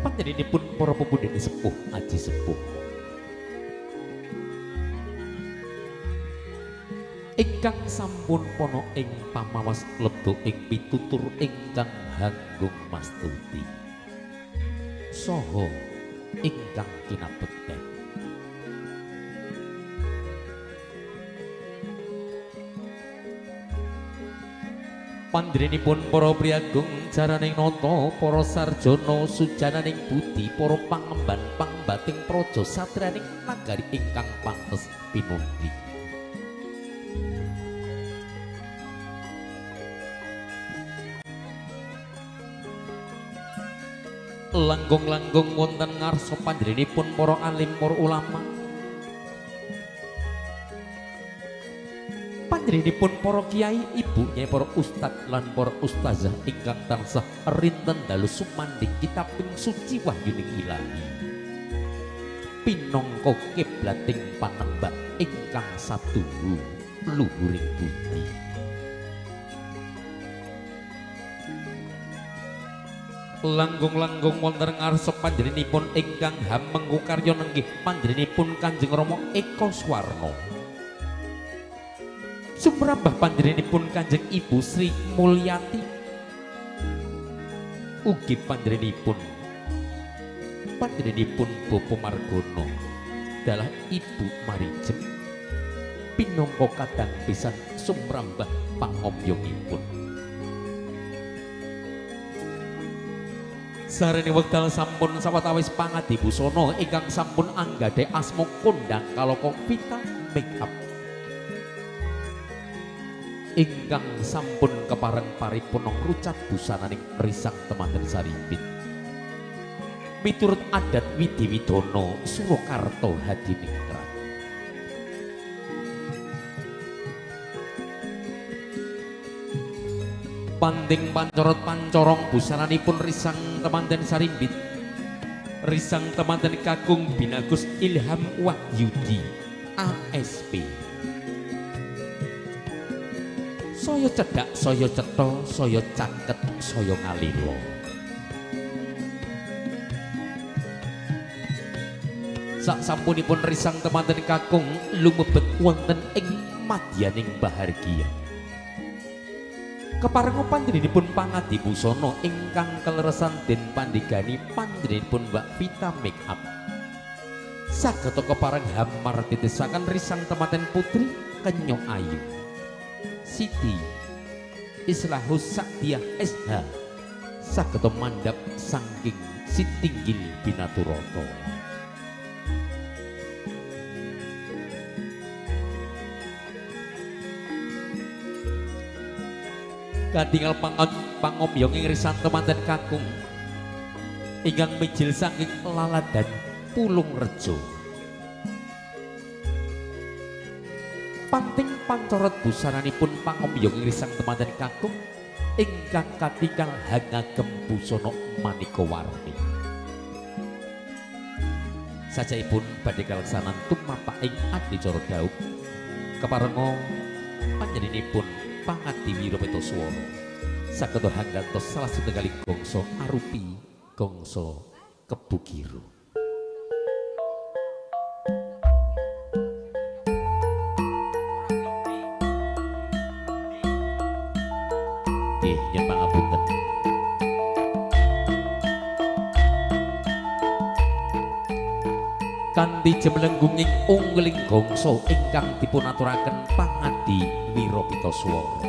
Panjenenganipun para pepundhén sepuh aji sepuh ingkang sampun pono ing pamawas lebdo ing pitutur ingkang hanggung mastuti saha ingkang kinabekten pandrenipun para priyagung jaraning nata para sarjana sujananing budi para pangemban pangbating praja satriyaning nagari ingkang pantes pinundi langgung-langgung wonten ngarsa pandrenipun para alim para ulama pandrenipun para kiai ibunya para ustad lan para ustazah ingkang tansah rinten dalu sumandhing kitabing suci wahyuning ilahi pinangka kiblating panembak ingkang saduhu luhuring budi langgung-langgung wonten ngarsa panjenenganipun ingkang hamengku karya nenggih panjenenganipun Kanjeng Rama Eka Swarna sumrambah panjenenganipun Kanjeng Ibu Sri Mulyati ugi panjenenganipun Bapa Margono dalah Ibu Marijem pinangka kadang pisan sumrambah pangomyongipun sarene wekdal sampun sawetawis pangadi busana ingkang sampun anggadhe asma kondang kalaka Vita Makeup ingkang sampun kepareng paripurna ngrucat busananing risang temanten Sarimpit miturut adat Widiwidana Surakarta Hadiningrat panding pancorot pancorong busananipun risang temanten Sarimpit risang temanten kakung binagus Ilham Wahyudi ASP saya cedhak saya cetha saya caket saya ngalila sak sampunipun risang temanten kakung lumebet wonten ing madyaning bahagia keparenga panjenenganipun pangadi busana ingkang kaleresan den pandhegani panjenenganipun Mbak Vita Makeup sageta kepareng hamar titisaken risang temanten putri Kenyo Ayu Siti Islahus Saktiah SH sageta mandhap saking Sitinggil Binaturata katingal pangomyong ing risang temanten kakung ingkang mijil saking Laladan Pulung Rejo panting pancorot busananipun pangomyong ing risang temanten kakung ingkang katingal hangagem busana maneka warni sajaipun badhe kaleksanan tumapak ing adicara daup keparenga panjenenganipun pangadi Wirapeta Swara sageta hanggantos salah setunggaling gangsa arupi gangsa Kebugiru nggih yen pangapunten kanthi jemlenggunging ungling gangsa ingkang dipunaturaken pangadi Wirapeta Swara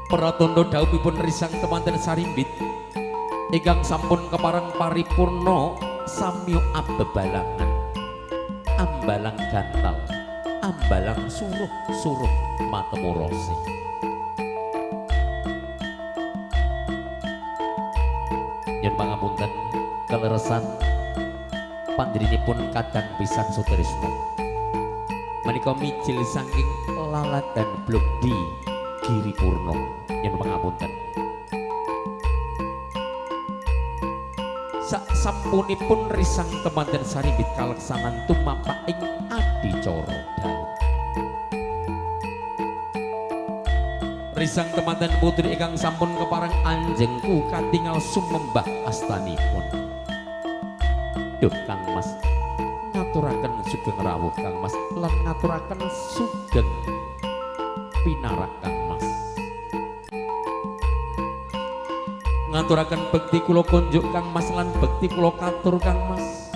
pratandha dhawuhipun risang temanten Sarimbit ingkang sampun kepareng paripurna samya abebalangan ambalang gantal ambalang suruh matemurose yen pangapunten kaleresan panjenenganipun kadang pisan sutresna menika mijil saking Laladan Blok D Giripurna yen pangapunten sak sampunipun risang temanten Sarimbit kaleksanan tumapak ing adicara daup Risang temanten putri ingkang sampun kepareng anjengku katingal sumembah astanipun. Duh Kang Mas, ngaturaken sugeng rawuh Kang Mas lan ngaturaken sugeng pinarak Kang Mas. Ngaturaken bekti kula kunjuk Kang Mas lan bekti kula katur Kang Mas.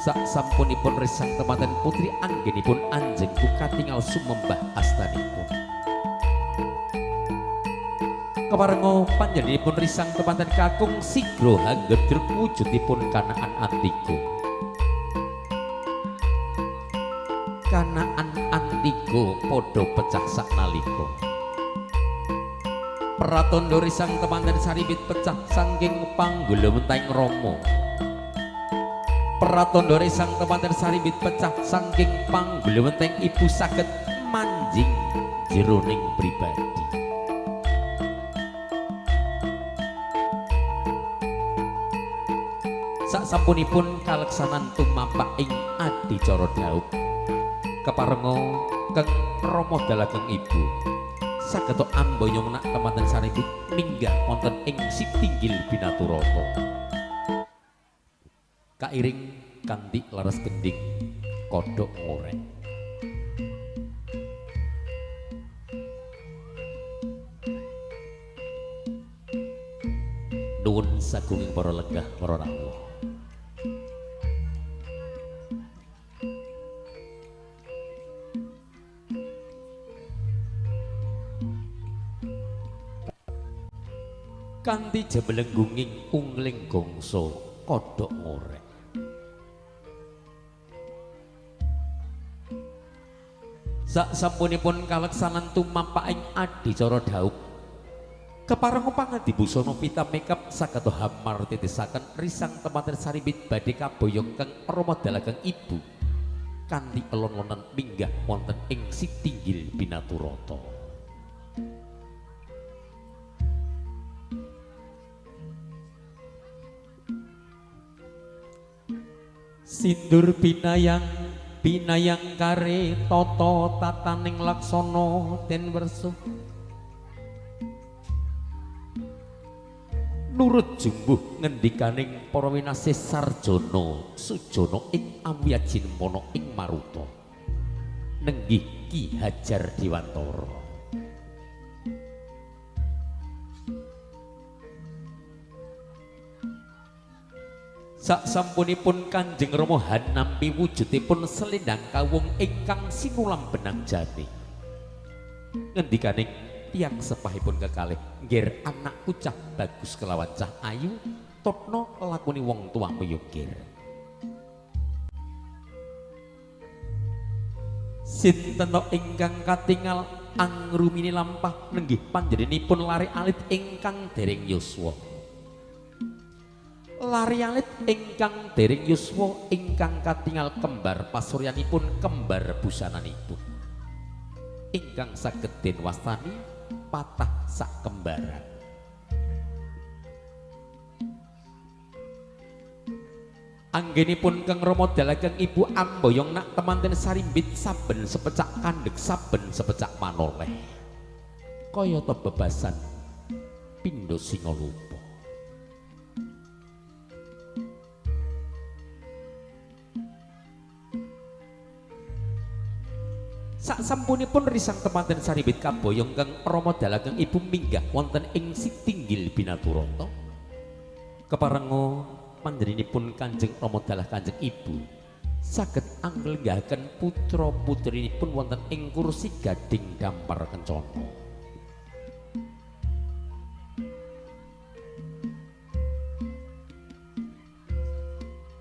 Sak sampunipun risang temanten putri anggenipun anjengku katingal sumembah astanipun. Keparenga panjenenganipun risang temanten kakung sigra hanggedruk wujudipun kanaan antiku. Kanaan antiku padha pecah saknalika. Pratandha risang temanten saribit pecah saking panggulawenting Rama. Pratandha risang temanten saribit pecah saking panggulawenting ibu saged manjing jeroning pribadi. Sasampunipun kaleksanan tumapak ing adicara daup keparenga keng Rama dalageng ibu saged ambayong nak temanten saribit minggah wonten ing Sitinggil Binaturata. Kairing kanthi leres gending kodhok ngorek. Nuwun sagunging para lenggah para rawuh. Kanthi jemlenggunging ungling gongso kodhok ngorek. Sak sampunipun kaleksanan tumapak ing adicara daup keparenga pangadi busana pita makeup saged hamar titisaken risang temanten saribit badhe kaboyong keng Rama dalageng ibu kanthi elon-elonan minggah wonten ing Sitinggil Binaturata. Sindur binayang kare tata tataning laksana den wersuh nurut jumbuh ngendikaning para winasih sarjana sujana ing amyajin mono ing maruta nenggih Ki Hajar Dewantara. Sak sampunipun Kanjeng Rama nampi wujudipun selendang kawung ingkang sinulam benang jati. Ngendikaning tiyang sepahipun kekalih, nggir anakku cah bagus kelawan cah ayu, totno lakuni wong tua meyukir. Sinten ingkang katingal angrumini lampah nenggih panjenenganipun lare alit ingkang dereng yuswa. Lari alit ingkang dereng yuswa ingkang katingal kembar pasuryanipun kembar busananipun ingkang saged den wastani patah sak kembaran. Anggenipun keng Rama dalageng ibu amboyong nak temanten sarimbit saben sepecak kandhek saben sepecak manoleh kayata bebasan pindha singalupa. Sak sampunipun risang temanten saribit kaboyong kang Rama dalageng ibu minggah wonten ing Sitinggil Binaturata. Keparenga panjenenganipun Kanjeng Rama dalah Kanjeng Ibu saged anglenggahaken putra putrinipun wonten ing kursi gading dampar kencana.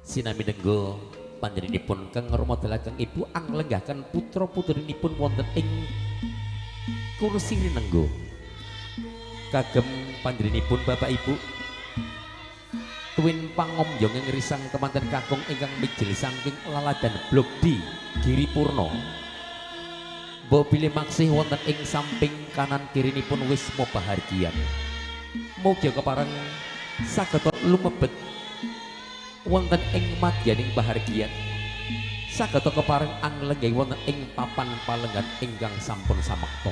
Sinami denggo panjenenganipun kang Rama dalageng ibu anglenggahaken putra putrinipun wonten ing kursi rinenggo. Kagem panjenenganipun Bapak Ibu tuwin pangombyong ing risang temanten kakung ingkang mijil saking laladan Blok D Giripurna. Mbok bilih maksih wonten ing samping kanan kirinipun wisma bahargian. Mugi kepareng saged lumebet wonten ing madyaning bahargian saged kepareng anglenggih wonten ing papan palenggan ingkang sampun samakta.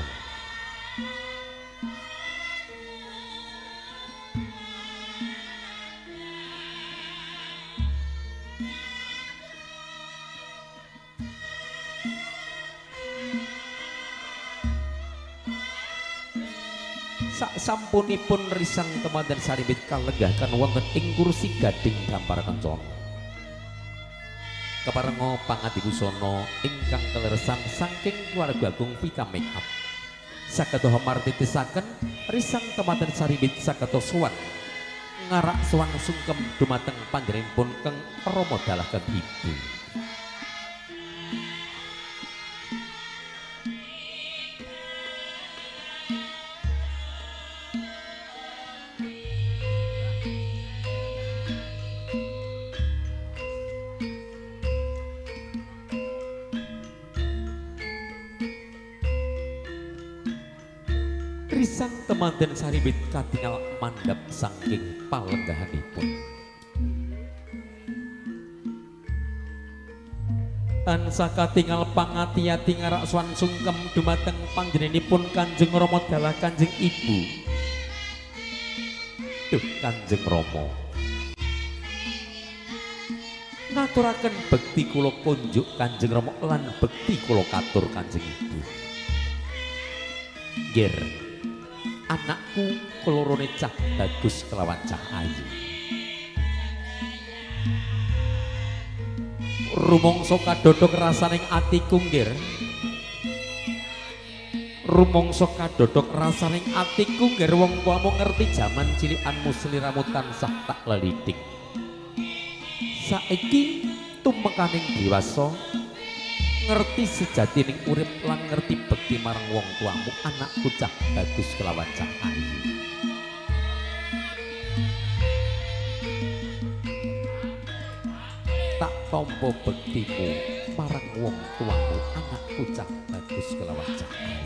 Sak sampunipun risang temanten saribit kalegahkan wonten ing kursi gading dampar kencana. Keparenga pangadibusana ingkang kaleresan saking keluarga agung Vita Makeup. Sakata martitisaken risang temanten saribit sakata sowan ngarak sowan sungkem dumateng panjenenganipun keng Rama dalaken ibu. Risang temanten saribit katingal mandhap saking palenggahanipun. Tansah katingal pangati-ati ngarak swan sungkem dumateng panjenenganipun Kanjeng Rama dalah Kanjeng Ibu. Duh Kanjeng Rama. Ngaturaken bekti kula kunjuk Kanjeng Rama lan bekti kula katur Kanjeng Ibu. Nggih. Anakku kelorone cah bagus kelawan cah ayu. Rumangsa kadodok rasaning atiku nggih. Rumangsa kadodok rasaning atiku nggih wong tuamu ngerti jaman cilikanmu sliramu tansah tak lelitik. Saiki tumekaning dewasa ngerti sejatining urip lan ngerti bekti marang wong tuamu, anakku cah bagus kelawan cah ayu. Tak tampa bektimu marang wong tuamu, anakku cah bagus kelawan cah ayu.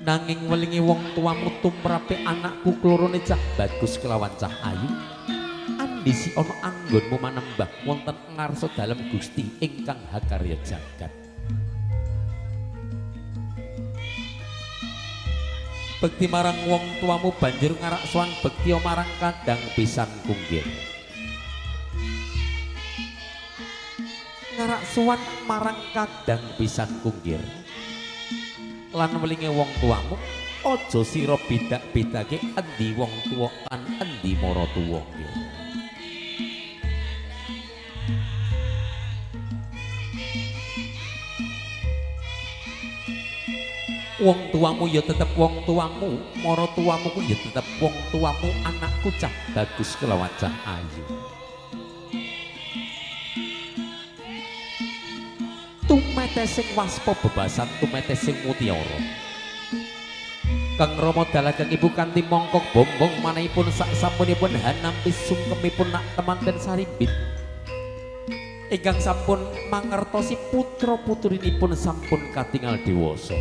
Nanging welingi wong tuamu tumrape anakku klorone cah bagus kelawan cah ayu. Andisi ana anggonmu manembah wonten ngarsa dalem Gusti ingkang hakarya jagat. Bekti marang wong tuamu banjur ngarak sowan bekti marang kadang pisan kunggir. Ngarak sowan marang kadang pisan kunggir. Lan welinge wong tuamu aja sira bedak-bedake endi wong tuwa lan endi mara tuwa nggih. Wong tuamu ya tetep wong tuamu, mara tuamu ku ya tetep wong tuamu, anakku cah bagus kelawan cah ayu. Tumete sing waspa bebasan, tumete sing mutiara. Kang Rama dalaken ibu kanthi mongkok bombong manahipun sak sampunipun hanampi sungkemipun nak temanten saribit. Ingkang sampun mangertosi putra putrinipun sampun katingal dewasa.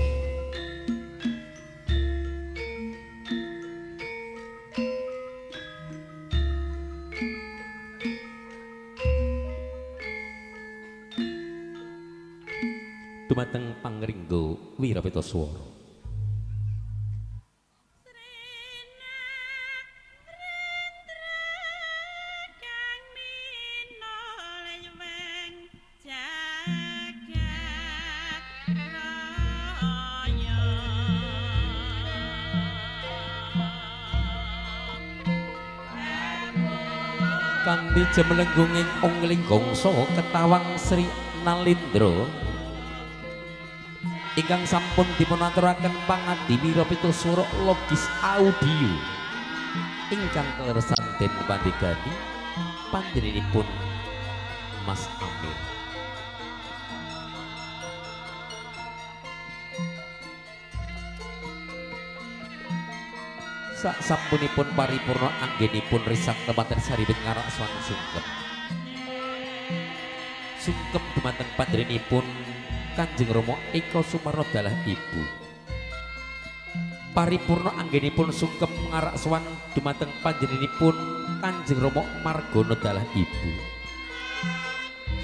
Dumateng pangringgo Wirapetaswara. Kanthi jemelenggunging ongling gongso ketawang Sri Nalindra ingkang sampun dipunaturaken pangadi Wirapetaswara logis audio ingkang kaleresan den pandegani panjenenganipun Mas Amir. Sak sampunipun paripurna anggenipun risang temanten saribit ngarak swan sungkem. Sungkem dumateng panjenenganipun Kanjeng Rama Eka Sumarna dalah ibu. Paripurna anggenipun sungkem ngarak swan dumateng panjenenganipun Kanjeng Rama Margana dalah ibu.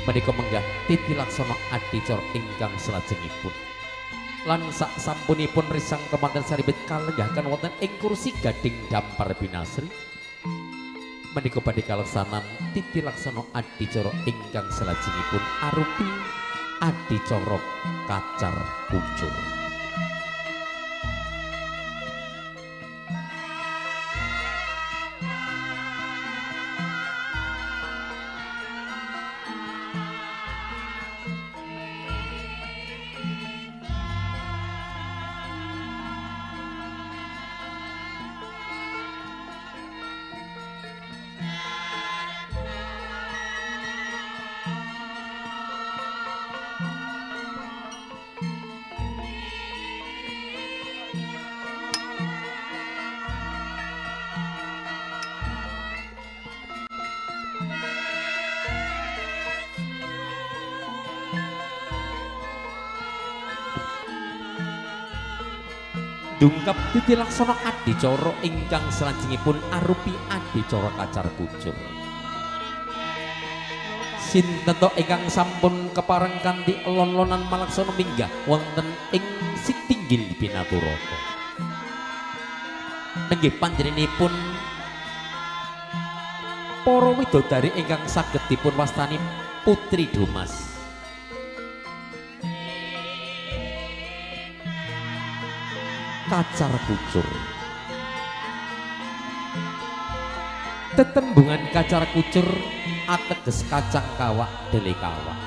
Menika menggah titi laksana adicara ingkang salajengipun. Lan sak sampunipun risang kemanten saribet kalenggahaken wonten ing kursi gading dampar binasri. Menika badhe kaleksanan titi laksana adicara ingkang salajengipun arupi adicara kacar kucur. Dungkap titi laksana adicara ingkang salajengipun arupi adicara kacar kucur. Sinten to ingkang sampun kepareng kanthi elon-elonan malaksana minggah wonten ing Sitinggil Pinaturata. Nenggih panjenenganipun para widodari ingkang saged dipun wastani Putri Dumas. Kacar kucur. Tetembungan kacar kucur ateges kacang kawak dele kawak.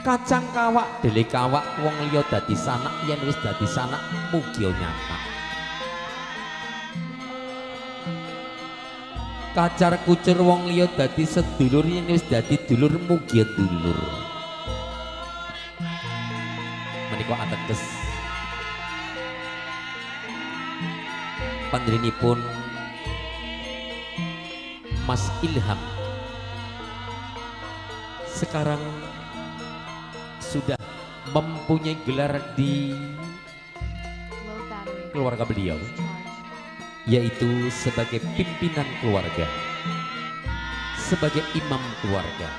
Kacang kawak dele kawak wong liya dadi sanak yen wis dadi sanak mugi nyata. Kacar kucur wong liya dadi sedulur yen wis dadi dulur mugi dulur. Menika ateges panjenenganipun Mas Ilham sekarang sudah mempunyai gelar di keluarga beliau, yaitu sebagai pimpinan keluarga, sebagai imam keluarga.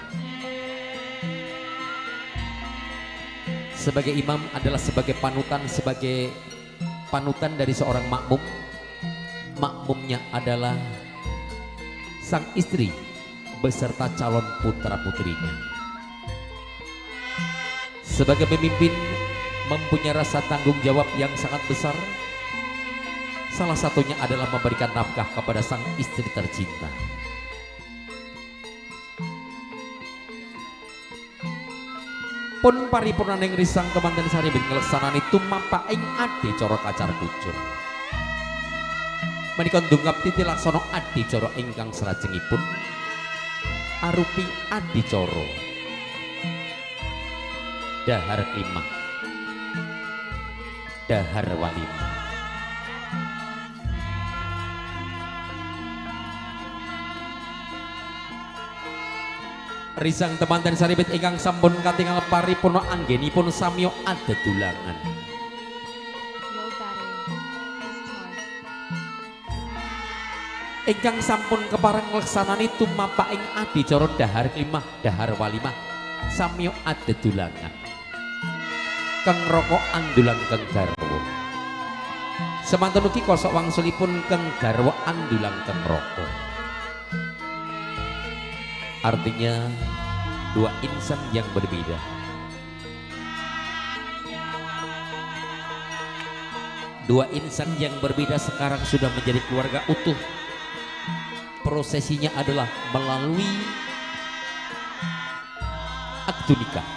Sebagai imam adalah sebagai panutan dari seorang makmum. Makmumnya adalah sang istri beserta calon putra-putrinya. Sebagai pemimpin mempunyai rasa tanggung jawab yang sangat besar. Salah satunya adalah memberikan nafkah kepada sang istri tercinta. Pun paripurnaning risang kemanten saribet ngleksanani tumapak ing adicara kacar kucur. Menika ndungkap titi laksana adicara ingkang salajengipun arupi adicara dahar klimah, dahar walimah. Risang temanten saribet ingkang sampun katingal paripurna anggenipun samya adedulangan. Ingkang sampun kepareng ngleksanani tumapak ing adicara dahar klimah, dahar walimah samya adedulangan. Keng raka andulang keng garwa. Semanten ugi kosok wangsulipun keng garwa andulang keng raka. Artinya dua insan yang berbeda. Dua insan yang berbeda sekarang sudah menjadi keluarga utuh. Prosesinya adalah melalui akad nikah.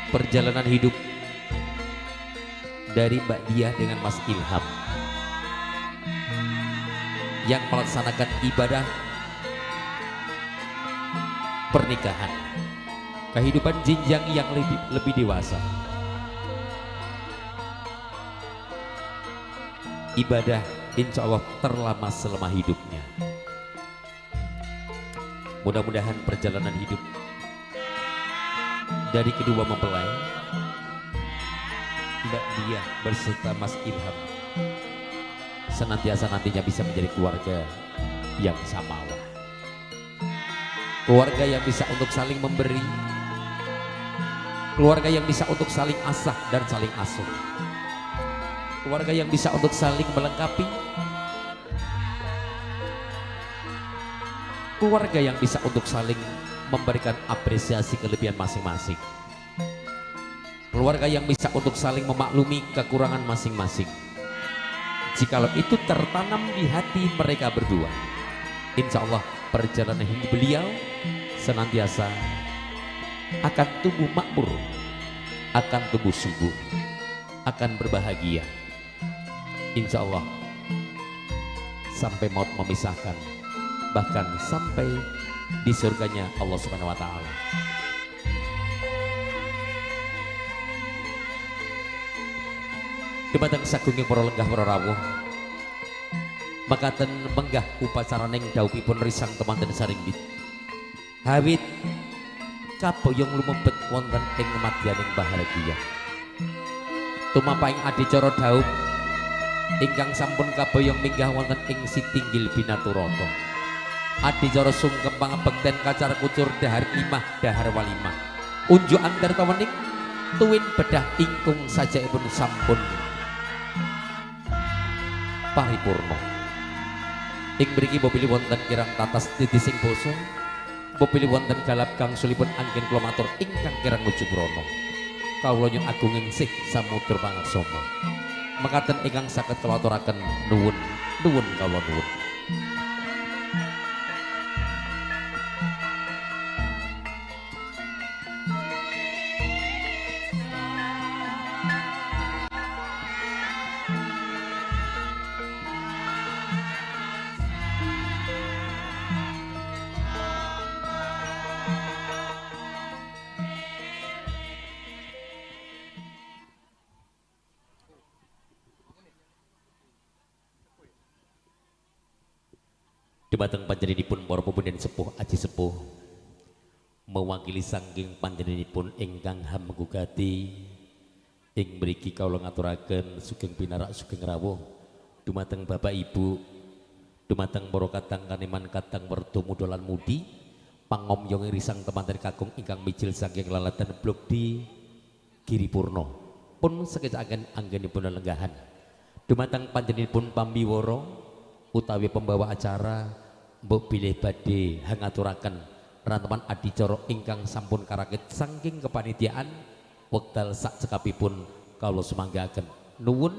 Perjalanan hidup dari Mbak Diah dengan Mas Ilham yang melaksanakan ibadah pernikahan, kehidupan jenjang yang lebih dewasa, ibadah insya Allah terlama selama hidupnya. Mudah-mudahan perjalanan hidup dari kedua mempelai Mbak Dia berserta Mas Ilham senantiasa nantinya bisa menjadi keluarga yang samawa, keluarga yang bisa untuk saling memberi, keluarga yang bisa untuk saling asah dan saling asuh, keluarga yang bisa untuk saling melengkapi, keluarga yang bisa untuk saling memberikan apresiasi kelebihan masing-masing, keluarga yang bisa untuk saling memaklumi kekurangan masing-masing. Jikalau itu tertanam di hati mereka berdua, insya Allah perjalanan hidup beliau senantiasa akan tumbuh makmur, akan tumbuh subur, akan berbahagia, insya Allah sampai maut memisahkan, bahkan sampai di surganya Allah Subhanahu wa Ta'ala. Dumateng sagunging para lenggah para rawuh makaten menggah upacara ning dhawuhipun risang temanten saringgit hawit kaboyong lumebet wonten ing madyaning bahagia tumapaing adicara dhawuh ingkang sampun kaboyong minggah wonten ing Sitinggil Binaturata adicara sungkem pangabekten kacar kucur dahar imah dahar walimah unjuk antar tawening tuwin bedah ingkung sajaipun sampun paripurna ing mriki bopili wonten kirang tatas titi sing basa bopili wonten galap kang sulipun anggen kula matur ingkang kirang nuju brana kawula nyuwun agunging sih samudra pangaksama mekaten ingkang saged kula aturaken nuwun kawula nuwun. Dumateng panjenenganipun para pupunden sepuh aji sepuh mewakili saking panjenenganipun ingkang hamgugati ing mriki kawula ngaturaken sugeng pinarak sugeng rawuh dumateng Bapak Ibu dumateng para kadang kaneman kadang mertu mudolan mudi pangomyong risang temanten kakung ingkang mijil saking lalatan blok di Giripurna pun sekecaken anggenipun lenggahan dumateng panjenenganipun pambiwara utawi pembawa acara mbok bilih badhe hangaturaken ranteman adicara ingkang sampun karakit saking kepanitiaan wekdal sak cekapipun kawula sumanggaken nuwun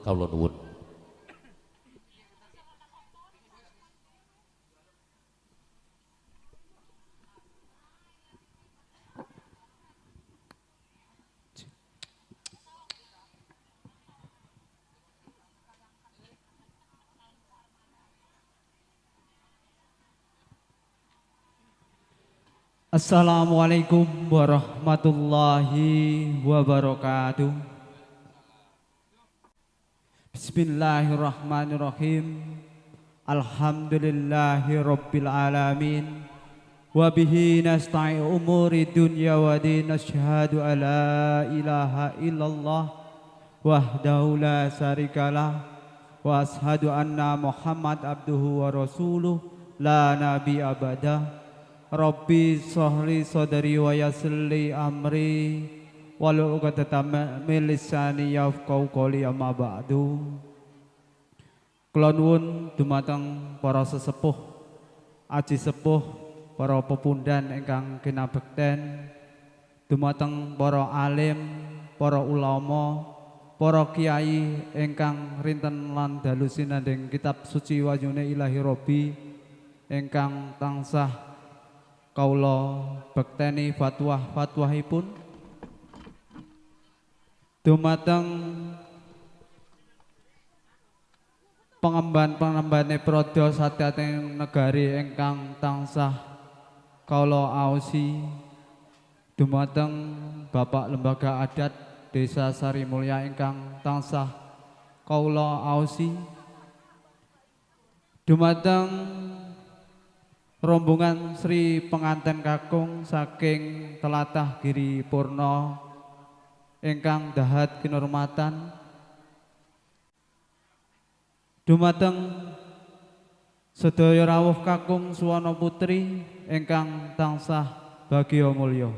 kawula nuwun. Assalamualaikum warahmatullahi wabarakatuh. Bismillahirrahmanirrahim. Alhamdulillahi rabbil alamin. Wa bihi nasta'i umuri dunya wa din asyhadu alla ilaha illallah wahdahu la syarikalah wa asyhadu anna Muhammad abduhu wa rasuluh la nabi abadah. Rabbi sholli sadri wa yassirli amri wahlul 'uqdatam min lisani yafqahu qawli amma ba'du. Kula nuwun dumateng para sesepuh aji sepuh para pepundhan ingkang kinabekten dumateng para alim para ulama para kiai ingkang rinten lan dalu sinanding kitab suci wayune Ilahi Robbi ingkang tansah kaula bekteni fatwah-fatwahipun dumateng pengemban-pengembane prada sadating negari ingkang tansah kaula aosi dumateng Bapak Lembaga Adat Desa Sarimulya ingkang tansah kaula aosi dumateng rombongan Sri penganten kakung saking telatah Giri Purno ingkang dahat kinurmatan dumateng sedaya rawuh kakung suwana putri ingkang tansah bagya mulya.